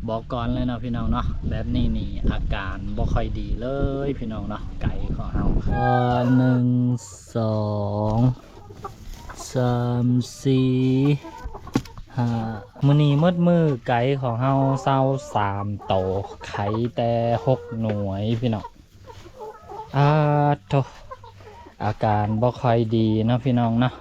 บอกก่อนเลยเนาะพี่น้องเนาะแบบนี้นี่อาการบ่ค่อยดีเลยพี่น้องเนาะไก่ของเรา1 2 3 4 5มื้อนี้มือไก่ของเรา23 โตไข่แต่6 หน่วยพี่น้องโธ่อาการบ่ค่อยดีเนาะพี่น้องเนาะ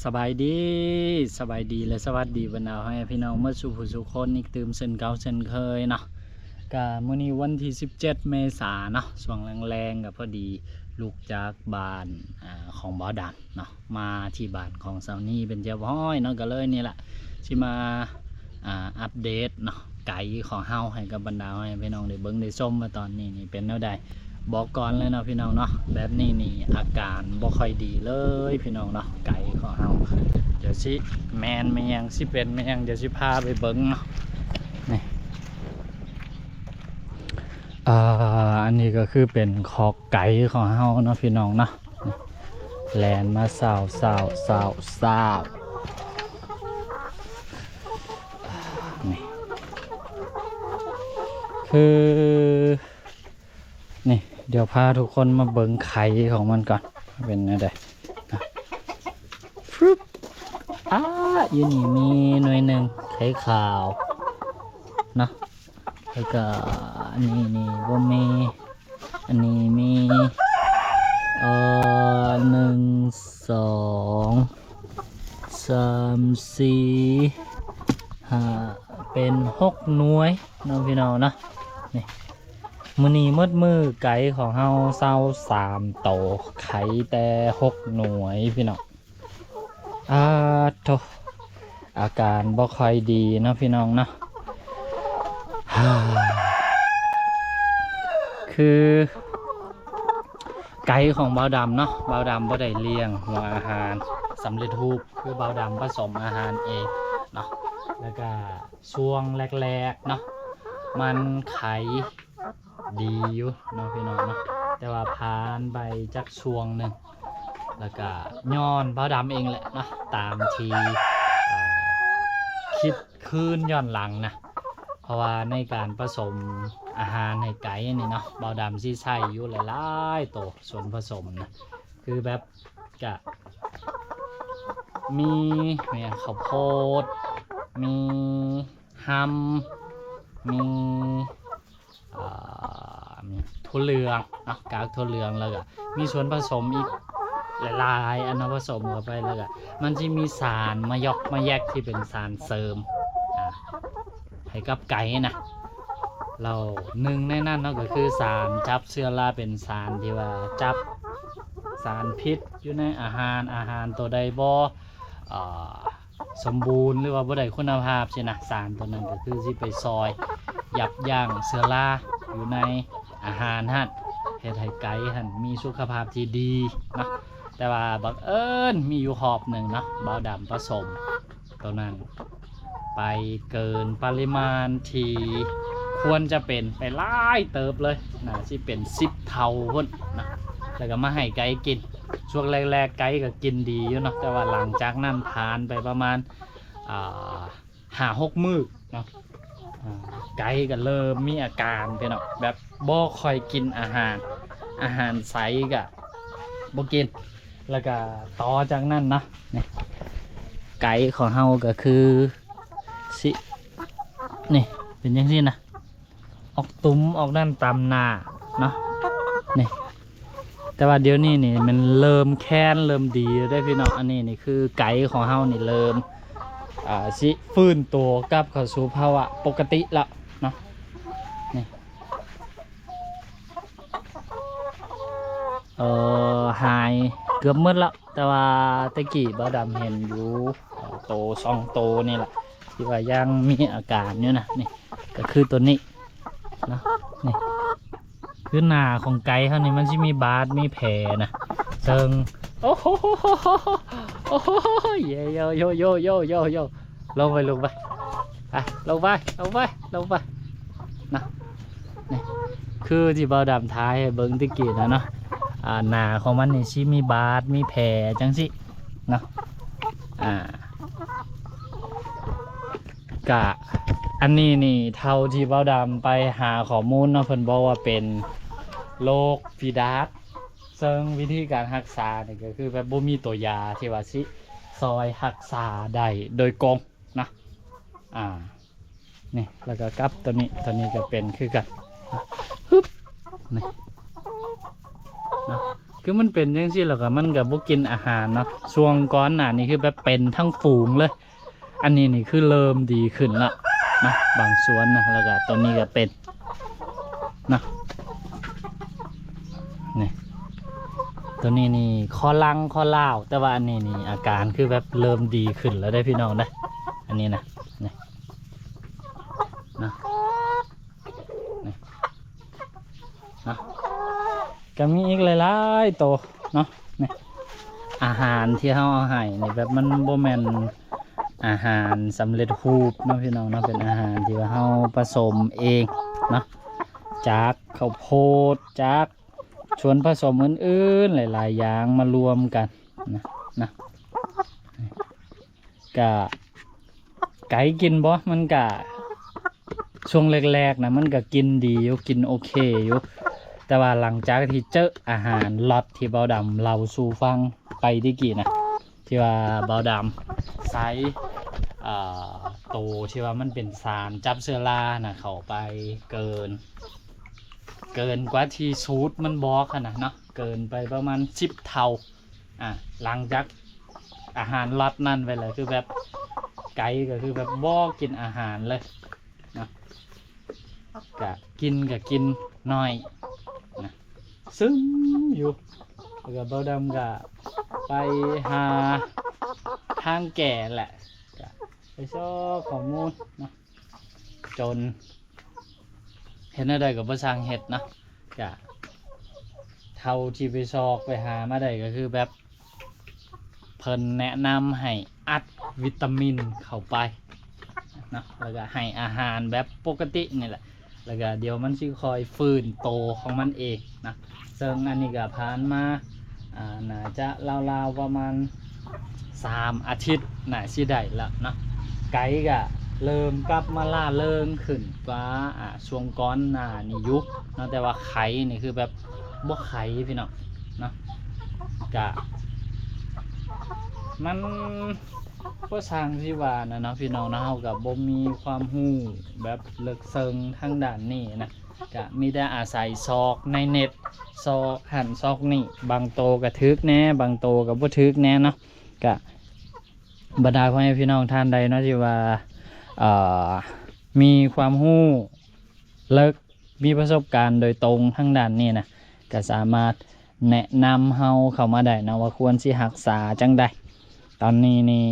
สบายดีและสวัสดีบรรดาให้พี่น้องเมื่อสู่ผู้สู่คนอีกตื่มเส้นเก่าเส้นเคยเนาะกะมื้อนี้วันที่17 เมษายนเนาะช่วงแรงๆกับพอดีลูกจากบ้านของบ่อดำเนาะมาที่บ้านของสาวนี่เป็นเจ้าพ่อยเนาะก็เลยนี่แหละที่มาอัปเดตเนาะไก่ของเฮาให้กับบรรดาให้พี่น้องได้เบิ่งได้ชมมาตอนนี้นี่เป็นแนวใดบอกก่อนเลยเนาะพี่น้องเนาะแบบนี้นี่อาการบ่ค่อยดีเลยพี่น้องเนาะไก่ของเฮาเดี๋ยวสิแมนไม่ยังสิเป็นไม่ยังเดี๋ยวสิพาไปเบิ่งเนาะนี่อันนี้ก็คือเป็นคอกไก่ของเฮาเนาะพี่น้องเนาะแลนมาสาวนี่คือนี่เดี๋ยวพาทุกคนมาเบิ่งไข่ของมันก่อนเป็นอะไรนะฟึบอยู่นี่มีหน่วยหนึ่งไข่ขาวเนาะแล้วก็อันนี้บ่มีอันนี้มี1 2 3 4 5เป็น6 หน่วยน้องพี่น้องเนาะนี่มื้อนี้มือไก่ของเฮา23 โตไข่แต่6 หน่วยพี่น้องโธ่อาการบ่ค่อยดีเนาะพี่น้องเนาะคือไก่ของเบาดำเนาะเบาดำบ่ได้เลี้ยงหัวอาหารสำเร็จรูปคือเบาดำผสมอาหารเองเนาะแล้วก็ช่วงแรกๆเนาะมันไข่ดีอยู่เนาะพี่น้องเนาะแต่ว่าผ่านไปจักช่วงหนึ่งแล้วก็ย้อนเบาดำเองแหละเนาะตามที่คิดคืนย้อนหลังนะเพราะว่าในการผสมอาหารให้ไก่นี่เนาะเบาดำที่ใช้อยู่หลายๆตัวส่วนผสมนะคือแบบกะมีข้าวโพดมีฮัมมีถั่วเหลืองเนาะกากถั่วเหลืองแล้วก็มีส่วนผสมอีกหลายๆอันผสมเข้าไปแล้วก็มันจะมีสารมาแยกที่เป็นสารเสริมให้กับไก่นะเราหนึ่งในนั้นเนาะก็คือสารจับเชื้อราเป็นสารที่ว่าจับสารพิษอยู่ในอาหารตัวใดบ่สมบูรณ์หรือว่าบ่ได้คุณภาพใช่นะสารตัวนั้นก็คือสิไปซอยยับยั้งเชื้อราอยู่ในอาหารหั่นเฮ็ดให้ไก่หั่นมีสุขภาพที่ดีเนาะแต่ว่าบังเอิญมีอยู่หอบหนึ่งเนาะเบาดำผสมตัวนั้นไปเกินปริมาณที่ควรจะเป็นไปหลายเติบเลยนะที่เป็น10 เท่าพุ่นนะแล้วก็มาให้ไก่กินช่วงแรกๆไก่ก็กินดีอยู่เนาะแต่ว่าหลังจากนั้นผ่านไปประมาณ5-6 มื้อเนาะไก่ก็เริ่มมีอาการเป็นเนาะแบบบ่ค่อยกินอาหารใสก็บ่กินแล้วก็ต่อจากนั้นเนาะนี่ไก่ของเฮาก็คือสินี่เป็นยังซี่นะออกตุ้มออกด้านตามหน้าเนาะนี่แต่ว่าเดี๋ยวนี้นี่มันเริ่มแค้นเริ่มดีได้พี่น้องอันนี้นี่คือไก่ของเฮานี่เริ่มสิฟื้นตัวกลับเข้าสู่ภาวะปกติแล้วเนาะนี่หายเกือบหมดแล้วแต่ว่าตะกี้บ่ดำเห็นอยู่โต2 โตนี่แหละที่ว่ายังมีอาการอยู่นะนี่ก็คือตัวนี้นะนี่คือหน้าของไก่เขานี่มันจะมีบาดมีแผลนะเซิงโอ้โหโยโยโยโยโยโย ลงไปลงไปไปลงไปลงไปลงไปนะนี่คือที่เบาดำท้ายให้เบิ้งตะกี้นะเนาะหนาของมันนี่ชิมีบาดมีแผลจังสิเนาะกะอันนี้นี่เท่าที่เบาดำไปหาข้อมูลเนาะเพิ่นบอกว่าเป็นโรคฟีดาสซึ่งวิธีการรักษาเนี่ยก็คือแบบบ่มีตัวยาที่ว่าสิซอยรักษาได้โดยกงนะนี่แล้วก็กับตัวนี้ก็เป็นคือกันฮึบนี่นะคือมันเป็นจังซี่แล้วก็มันก็บ่กินอาหารเนาะช่วงก่อนหน้านี้คือแบบเป็นทั้งฝูงเลยอันนี้นี่คือเริ่มดีขึ้นละนะบางส่วนนะแล้วก็ตัวนี้ก็เป็นนะนี่ตัวนี้นี่ข้อลังข้อล่าวแต่ว่าอันนี้นี่อาการคือแบบเริ่มดีขึ้นแล้วได้พี่น้องนะอันนี้นะนี่นะนี่นะก็มีอีกหลายๆตัวเนาะนี่อาหารที่เขาเอาให้นี่แบบมันโบแมนอาหารสำเร็จรูปเนาะพี่น้องเนาะเป็นอาหารที่ว่าเราผสมเองเนาะจากข้าวโพดจากส่วนผสมอื่นๆหลายๆอย่างมารวมกันนะกะไก่กินบ่มันกะช่วงแรกๆนะมันก็กินดีอยู่กินโอเคอยู่แต่ว่าหลังจากที่เจออาหารล็อตที่เบาดำเราสู่ฟังไปที่กี่นะที่ว่าเบาดำใส่โตที่ว่ามันเป็นสารจับเชื้อรานะเข้าไปเกินกว่าที่สูตรมันบอกนะเนาะเกินไปประมาณ10 เท่าหลังจากอาหารล็อตนั่นไปเลยคือแบบไก่ก็คือแบบบ่กินอาหารเลยนะกะกินน้อยนะซึ่งอยู่แล้วก็เบาดำก็ไปหาทางแก่แหละไปชอบข้อมูลเนาะจนเห็นอะไรกับภาษาเห็ดเนาะกะเท่าที่ไปซอกไปหามาได้ก็คือแบบเพิ่นแนะนำให้อัดวิตามินเข้าไปเนาะแล้วก็ให้อาหารแบบปกตินี่แหละแล้วก็เดี๋ยวมันสิคอยฟื้นโตของมันเองนะซึ่งอันนี้ก็ผ่านมาน่าจะราวๆประมาณ3 อาทิตย์น่าสิได้แล้วเนาะไก่ก็เริ่มกลับมาล่าเริงขึ้นว่าช่วงก้อนหน้านี่ยุบเนาะแต่ว่าไข่นี่คือแบบบ่ไข่พี่น้องเนาะกะมันก็สร้างที่ว่านะเนาะพี่น้องนะเฮากับบ่มีความรู้แบบเลิกเซิงทางด้านนี้นะกะมีแต่อาศัยซอกในเน็ตซอกหันซอกนี่บางโตก็ทึกแน่บางโตก็บ่ทึกแน่เนาะกะบรรดาพ่อแม่พี่น้องท่านใดเนาะที่ว่ามีความรู้เลิกมีประสบการณ์โดยตรงทางด้านนี้นะก็สามารถแนะนำเฮาเข้ามาได้นะว่าควรสิรักษาจังใดตอนนี้นี่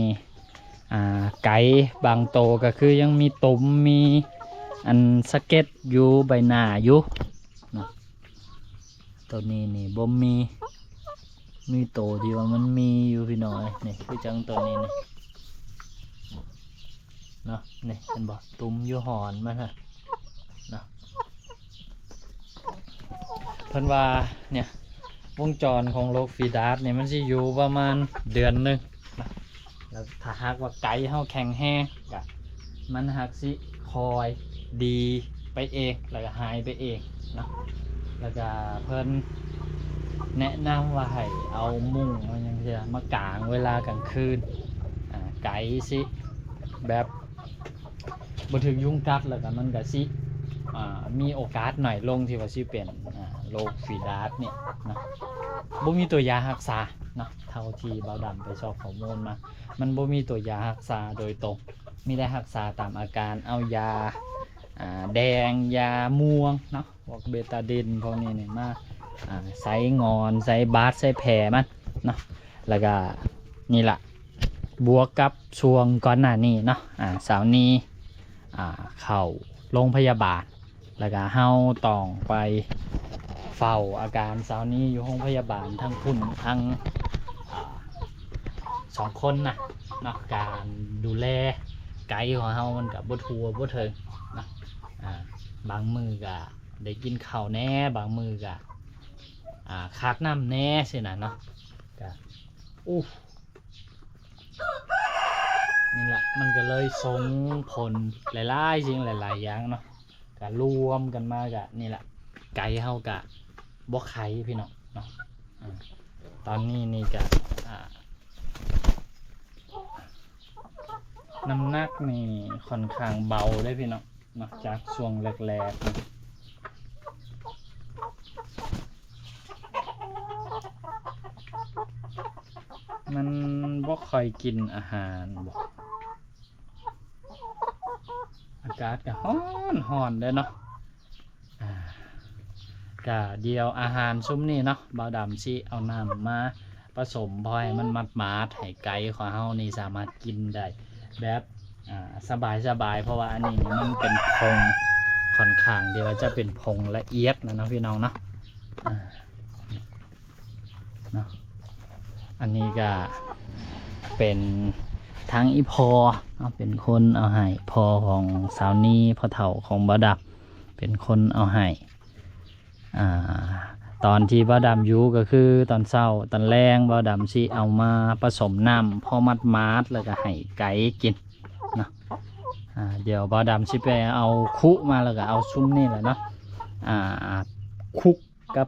ไก่บางโตก็คือยังมีตุ่มมีอันสะเก็ดอยู่ใบหน้าอยู่นะตัวนี้นี่บ่มีโตที่ว่ามันมีอยู่พี่น้อยนี่คือจังตัวนี้นี่เนาะนี่เห็นบ่ตุ่มอยู่หอนมันฮะเนาะเพิ่นว่าเนี่ยวงจรของโรคฟีดาสเนี่ยมันสิอยู่ประมาณเดือนนึงนะแล้วถ้าหากว่าไก่เฮาแข็งแรงก็มันหักสิคอยดีไปเองแล้วก็หายไปเองเนาะแล้วก็เพิ่นแนะนำว่าให้เอามุ้งเอาหยังเสียมากางเวลากลางคืนไก่สิแบบบ่ถึงยุงกัดแล้วก็มันก็สิมีโอกาสหน่อยลงที่ว่าสิเป็นโรคฟีดาสเนี่ยนะบ่มีตัวยารักษาเนาะเท่าที่เบาดำไปสอบข้อมูลมามันบ่มีตัวยารักษาโดยตรงมีได้รักษาตามอาการเอายาแดงยาม่วงเนาะพวกเบตาดินพวกนี้เนี่ยมาใส่งอนใส่บาดใส่แผลมันเนาะแล้วก็นี่ล่ะบวกกับช่วงก่อนหน้านี้เนาะสาวนี้เข้าโรงพยาบาลแล้วก็เฮาต้องไปเฝ้าอาการสาวนี้อยู่โรงพยาบาลทั้งพุ่นทั้ง2 คนนะเนาะการดูแล ไก่ของเฮามันก็บ่ทั่วบ่ถึงนะบางมื้อก็ได้กินข้าวแหน่บางมื้อก็คักน้ำแหน่สินะเนาะก็นี่แหละมันก็เลยส่งผลหลายๆสิ่งหลายๆอย่างเนาะก็รวมกันมาก็นี่แหละไก่เฮาก็บ่ไข่พี่น้องเนาะตอนนี้นี่ก็น้ำหนักนี่ค่อนข้างเบาเลยพี่น้องเนาะจากช่วงแรกๆนะมันบ่ค่อยกินอาหารบ่อากาศก็ร้อนเด้อเนาะก็เดียวอาหารซุ้มนี่เนาะบ่าวดำสิเอาน้ำมาผสมพอให้มันมัดให้ไก่ของเฮานี่สามารถกินได้แบบสบายเพราะว่าอันนี้มันเป็นผงค่อนข้างเดี๋ยวจะเป็นผงละเอียดนะพี่น้องเนาะอันนี้ก็เป็นทั้งอีพอเป็นคนเอาให้พอของสาวนี่พอเฒ่าของบ่าวดำเป็นคนเอาให้ตอนที่บ่าวดำอยู่ก็คือตอนเช้าตอนแรงบ่าวดำสิเอามาผสมน้ำพอมัดแล้วก็ให้ไก่กินเนาะเดี๋ยวบ่าวดำสิไปเอาคุมาแล้วก็เอาซุ้มนี่แหละเนาะคุกกับ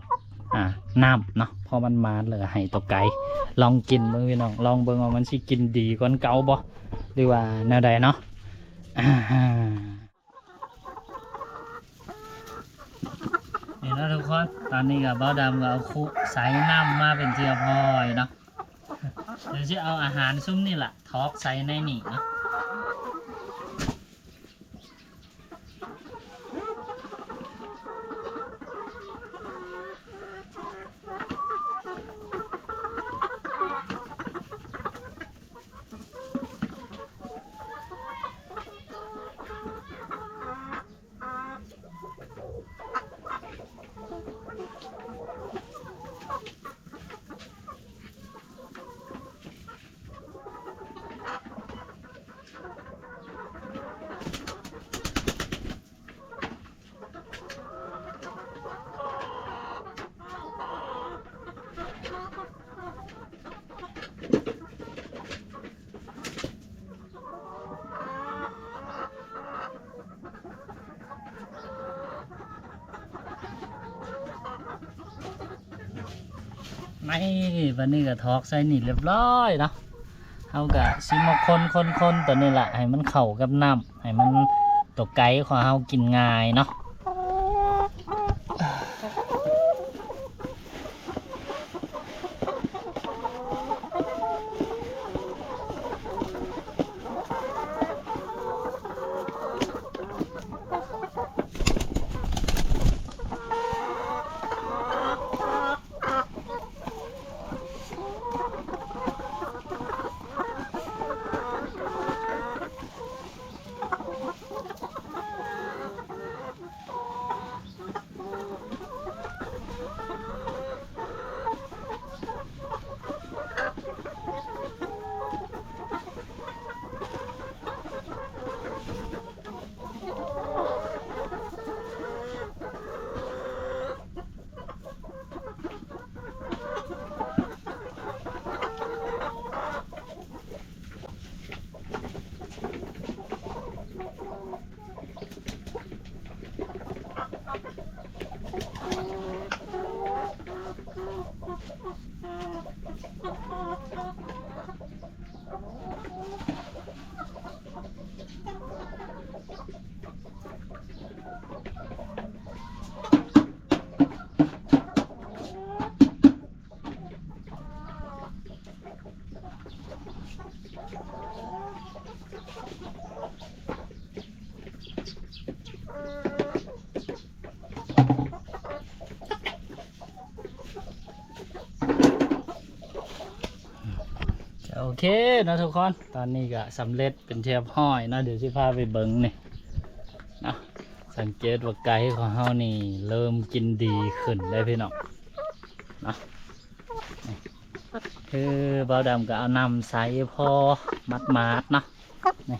น้ำเนาะพอมันมัดแล้วก็ให้ตัวไก่ลองกินเบิ่งพี่น้องลองเบิ่งว่ามันสิกินดีกว่าเก่าบ่หรือว่าแนวใดเนาะนี่นะทุกคนตอนนี้กับบ่าวดำก็เอาคุใส่น้ำมาเป็นเทียพอยเนาะเดี๋ยวจะเอาอาหารซุ้มนี่แหละทอกใส่ในนี่เนาะไม่วันนี้ก็ทอกใส่นี่เรียบร้อยเนาะเอากะซิมาคนตัวนี้แหละให้มันเข้ากับน้ำให้มันตกไก่ของเฮากินง่ายเนาะโอเคนะทุกคนตอนนี้ก็สำเร็จเป็นเทียบห้อยนะเดี๋ยวสิพาไปเบิ้งนี่นะสังเกตว่าไก่ของเฮานี่เริ่มกินดีขึ้นได้พี่น้องนะคือบ่าวดำก็เอานำใส่พอมัดเนาะนี่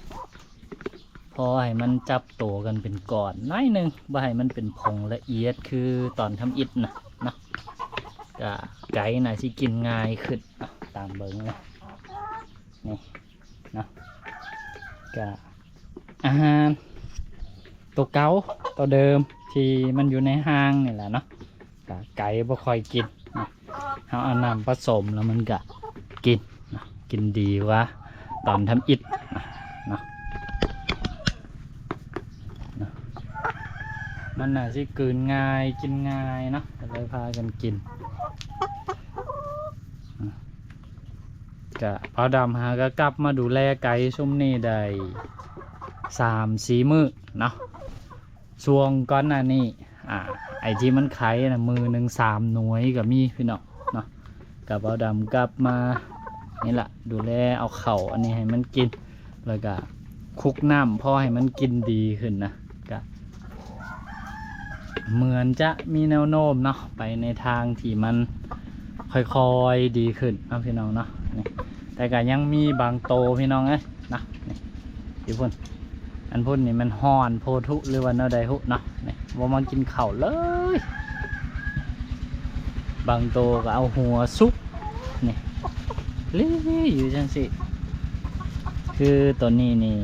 พอให้มันจับตัวกันเป็นก้อนน้อยหนึงบ่ให้มันเป็นผงละเอียดคือตอนทำอิฐนะเนาะก็ไก่น่ะสิกินง่ายขึ้นตามเบิ่งเลยนี่เนาะก็อาหารตัวเก่าตัวเดิมที่มันอยู่ในห้างนี่แหละเนาะก็ไก่บ่ค่อยกินนะเอาน้ำผสมแล้วมันก็กินนะกินดีกว่าตอนทำอิฐเนาะมันน่ะสิกลืนง่ายกินง่ายเนาะก็เลยพากันกินก็พอดำหาก็กลับมาดูแลไก่ชุ่มนี่ได้3-4 มื้อเนาะช่วงก่อนหน้านี้ไอ้ที่มันไข่นะมือหนึ่ง3 หน่วยก็มีพี่น้องเนาะกับพอดำกลับมานี่แหละดูแลเอาเข่าอันนี้ให้มันกินแล้วก็คลุกน้ำพอให้มันกินดีขึ้นนะก็เหมือนจะมีแนวโน้มเนาะไปในทางที่มันค่อยๆดีขึ้นนะพี่น้องเนาะนี่แต่ก็ยังมีบางโตพี่น้องนะนี่พี่พุ่นอันพุ่นนี่มันห่อนโพธุหรือว่าแนวใดหุเนาะนี่ว่ามันกินเข่าเลยบางโตก็เอาหัวซุกนี่เลี้ยอยู่จังสิคือตัวนี้นี่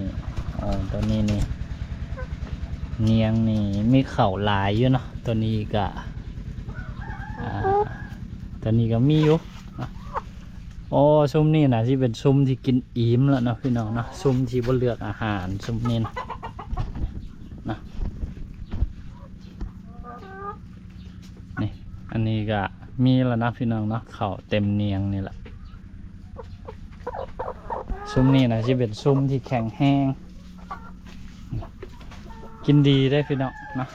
ตัวนี้นี่เนียงนี่มีเข่าลายอยู่เนาะตัวนี้ก็มีอยู่โอ้ซุ้มนี่นะที่เป็นซุ้มที่กินอิ่มแล้วเนาะพี่น้องเนาะซุ้มที่บ่เลือกอาหารซุ้มนี่นะนี่อันนี้ก็มีแล้วนะพี่น้องเนาะเข่าเต็มเนียงนี่แหละซุ้มนี่นะที่เป็นซุ้มที่แข็งแห้งกินดีได้พี่น้องเนาะ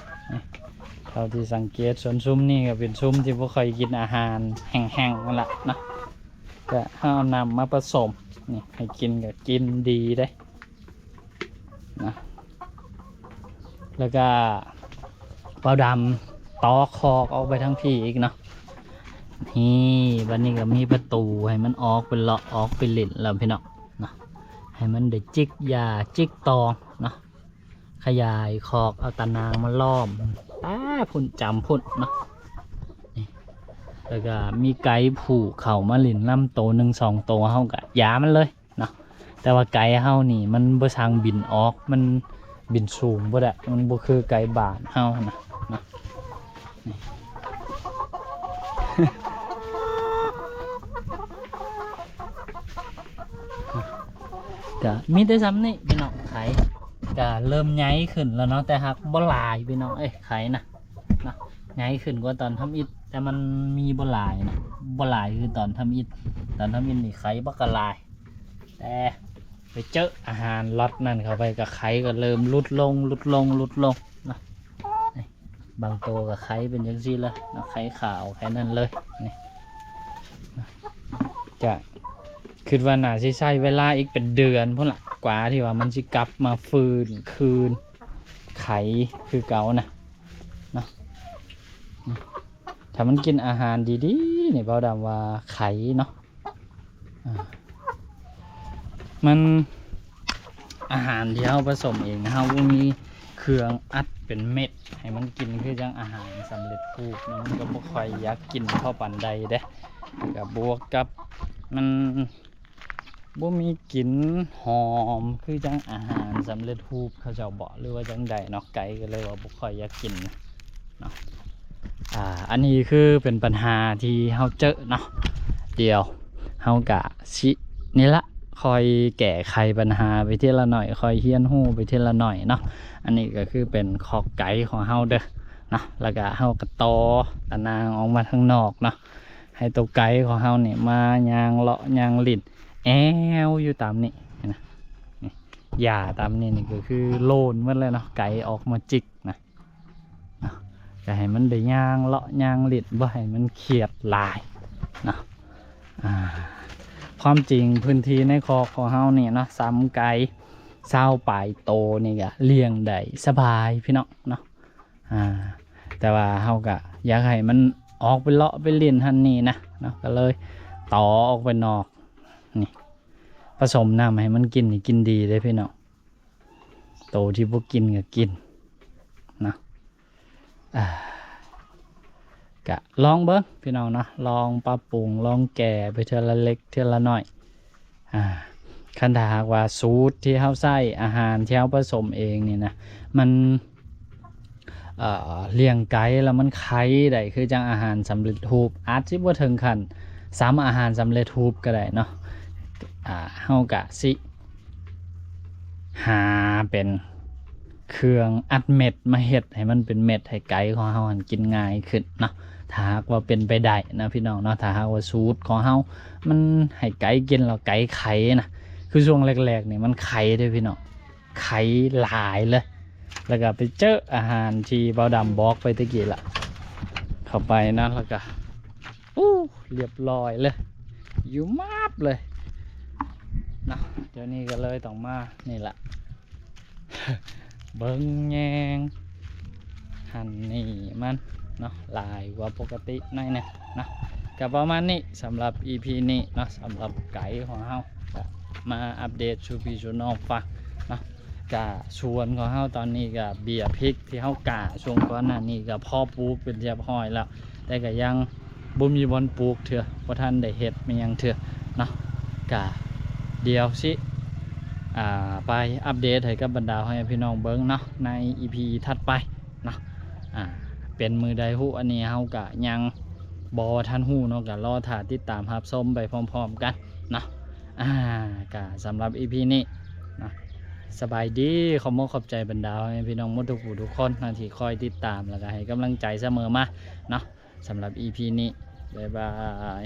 เท่าที่สังเกตส่วนซุ้มนี่ก็เป็นซุ้มที่บ่ค่อยกินอาหารแห้งๆนั่นแหละเนาะก็เอานำมาผสมนี่ให้กินก็กินดีได้นะแล้วก็เปาดำตอคอกออกไปทั้งพี่อีกเนาะนี่วันนี้ก็มีประตูให้มันออกเป็นเลาะออกเป็นหลินแล้วพี่น้องนะให้มันได้จิกยาจิกตองเนาะขยายคอกเอาตะนางมาล้อมพุ่นจำพุ่นเนาะแล้วก็มีไก่ผูกเข่ามาหลินลำโต1-2 โตเฮากะยามันเลยเนาะแต่ว่าไก่เฮานี่มันบ่ทางบินออกมันบินสูงบ่ได้มันบ่คือไก่บานเฮานะก็มีแต่ซ้ำนี่พี่น้องไข่ก็เริ่มใหญ่ขึ้นแล้วเนาะแต่หากบ่หลายพี่น้องไข่นะใหญ่ขึ้นกว่าตอนทำอิฐแต่มันมีบ่หลายนะบ่หลายคือตอนทำอิฐนี่ไข่บ่กระลายแต่ไปเจออาหารล็อตนั่นเข้าไปกับไข่ก็เริ่มลดลงนะบางตัวกับไข่เป็นอย่างซี่ละนะไข่ขาวไข่นั่นเลยนี่จะคิดว่าน่าสิใช้เวลาอีกเป็นเดือนพุ่นละกว่าที่ว่ามันสิกลับมาฟื้นคืนไข่คือเก่านะเนาะถ้ามันกินอาหารดีๆนี่เบาดำว่าไข่เนาะมันอาหารที่เราผสมเองเรามีเครื่องอัดเป็นเม็ดให้มันกินคือจังอาหารสำเร็จรูปมันก็บ่ค่อยอยากกินเข้าปานใดเด้กับบวกกับมันบ่มีกลิ่นหอมคือจังอาหารสำเร็จรูปเขาเจ้าบอกหรือว่าจังใดเนาะไก่ก็เลยว่าบ่ค่อยอยากกินเนาะอันนี้คือเป็นปัญหาที่เฮาเจอเนาะเดี๋ยวเฮากะสินี่ละคอยแก้ไขปัญหาไปทีละหน่อยคอยเฮียนหู้ไปทีละหน่อยเนาะอันนี้ก็คือเป็นคอกไก่ของเฮาเด้อนะแล้วก็เฮากระตอตะนางออกมาข้างนอกเนาะให้ตัวไก่ของเฮาเนี่ยมายางเลาะยางลิ่นแอวอยู่ตามนี้นะหญ้าตามนี้นี่ก็คือโลนหมดเลยเนาะไก่ออกมาจิกนะจะให้มันได้ยางเลาะยางลิ่นบ่ให้มันเขียดลายนะความจริงพื้นที่ในคอกของเฮานี่เนาะซ้ำไก่20 ปลายโตนี่ก็เลี้ยงได้สบายพี่น้องเนาะแต่ว่าเฮาก็อยากให้มันออกไปเลาะไปเล่นทันนี่นะเนาะก็เลยต่อออกไปนอกนี่ผสมน้ำให้มันกินนี่กินดีเลยพี่น้อง โตที่บ่กินก็กินเนาะกะลองเบิ่งพี่น้องเนาะลองปรับปรุงลองแก่ไปเทื่อละเล็กเทื่อละน้อยคันถ้าหากว่าสูตรที่เฮาใส่อาหารที่เฮาผสมเองนี่นะมันเลี้ยงไก่แล้วมันไข่ได้คือจังอาหารสำเร็จรูปอาจสิบ่ถึงขั้นซ้ำอาหารสำเร็จรูปก็ได้เนาะเฮากะสิหาเป็นเครื่องอัดเม็ดมาเฮ็ดให้มันเป็นเม็ดให้ไก่ของเฮาหันกินง่ายขึ้นเนาะถ้าหากว่าเป็นไปได้นะพี่น้องเนาะถ้าหากว่าสูตรของเฮามันให้ไก่กินแล้วไก่ไข่นะคือช่วงแรกๆนี่มันไข่เด้อพี่น้องไข่หลายเลยแล้วก็ไปเจออาหารที่เบาดำบอกไปตะกี้ละเข้าไปนะแล้วก็เรียบร้อยเลยอยู่มาบเลยนะเดี๋ยวนี้ก็เลยต้องมานี่แหละ เบิ้งแยงหันนี่มันเนาะลายกว่าปกติหน่อยเนี่ยนะกับประมาณนี้สำหรับ EP นี้เนาะสำหรับไก่ของเฮามาอัปเดตชูพี่ชูน้องฟังเนาะกะชวนของเฮาตอนนี้กับเบียร์พริกที่เฮากะช่วงก่อนหน้านี้กับพ่อปลูกเป็นเรียบร้อยแล้วแต่ก็ยังบ่มีบอนปลูกเถื่อบ่ทันได้เฮ็ดมันยังเถื่อเนาะกะเดี๋ยวสิไปอัปเดตให้กับบรรดาให้พี่น้องเบิ้งเนาะใน EP ถัดไปเนาะเป็นมือใดฮู้อันนี้เฮากะยังบ่ทันฮู้เนาะกะรอถ่าติดตามรับชมไปพร้อมๆกันเนาะกะสำหรับ EP นี้นะสบายดีขอบคุณขอบใจบรรดาให้พี่น้องหมดทุกผู้ทุกคนที่คอยติดตามแล้วก็ให้กำลังใจเสมอมาเนาะสำหรับ EP นี้บ๊ายบาย